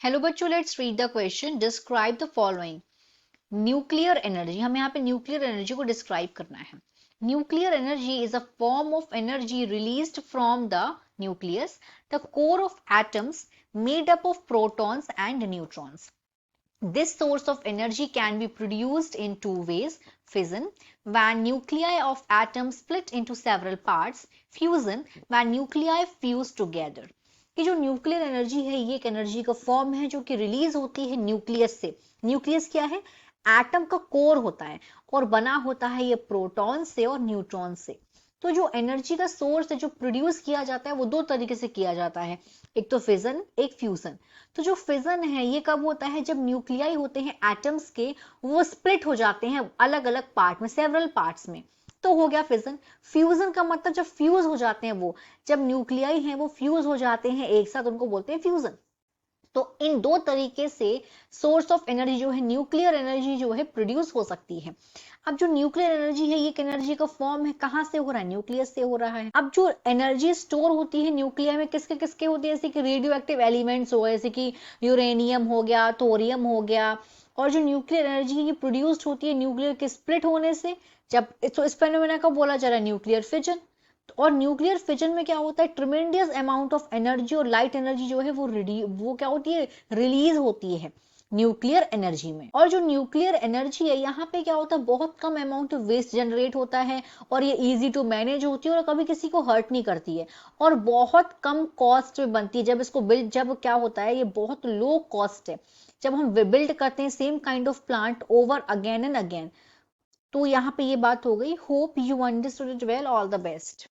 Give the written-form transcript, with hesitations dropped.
Hello बच्चों, let's read the question. Describe the following. Nuclear energy, हमें यहाँ पे न्यूक्लियर एनर्जी को डिस्क्राइब करना है। Nuclear energy is a form of energy released from the nucleus, the core of atoms made up of protons and neutrons. This source of energy can be produced in two ways: fission, when nuclei of atoms split into several parts; fusion, when nuclei fuse together. कि जो nuclear energy है ये एक energy का form है जो कि release होती है न्यूक्लियस से। न्यूक्लियस क्या है? एटम का कोर होता है और बना होता है ये प्रोटॉन से और न्यूट्रॉन से। तो जो एनर्जी का सोर्स है जो प्रोड्यूस किया जाता है वो दो तरीके से किया जाता है, एक तो फिजन, एक फ्यूजन। तो जो फिजन है ये कब होता है? जब न्यूक्लियाई होते हैं एटम्स के, वो स्प्लिट हो जाते हैं अलग अलग पार्ट में, सेवरल पार्ट्स में, तो हो गया फिजन। फ्यूजन का मतलब जब फ्यूज हो जाते हैं, वो जब न्यूक्लियाई हैं वो फ्यूज हो जाते हैं एक साथ, उनको बोलते हैं फ्यूजन। तो इन दो तरीके से सोर्स ऑफ एनर्जी जो है, न्यूक्लियर एनर्जी जो है, प्रोड्यूस हो सकती है। अब जो न्यूक्लियर एनर्जी है ये एनर्जी का फॉर्म है, कहां से हो रहा है? न्यूक्लियस से हो रहा है। अब जो एनर्जी स्टोर होती है न्यूक्लियर में, किसके किसके होती है? जैसे कि रेडियो एक्टिव एलिमेंट्स हो गए, जैसे कि यूरेनियम हो गया, थोरियम हो गया। और जो न्यूक्लियर एनर्जी है ये प्रोड्यूस्ड होती है न्यूक्लियर के स्प्लिट होने से। जब तो इस फेनोमेना का बोला जा रहा है न्यूक्लियर फिजन। और न्यूक्लियर फिजन में क्या होता है? ट्रिमेंडियस अमाउंट ऑफ एनर्जी और लाइट एनर्जी जो है वो क्या होती है? रिलीज होती है न्यूक्लियर एनर्जी में। और जो न्यूक्लियर एनर्जी है यहाँ पे क्या होता है? बहुत कम अमाउंट ऑफ वेस्ट जनरेट होता है और ये इजी टू मैनेज होती है और कभी किसी को हर्ट नहीं करती है और बहुत कम कॉस्ट में बनती है। जब इसको बिल्ड, जब क्या होता है, ये बहुत लो कॉस्ट है। जब हम बिल्ड करते हैं same kind of plant over again and again. तो यहाँ पे ये बात हो गई। Hope you understood it well. All the best.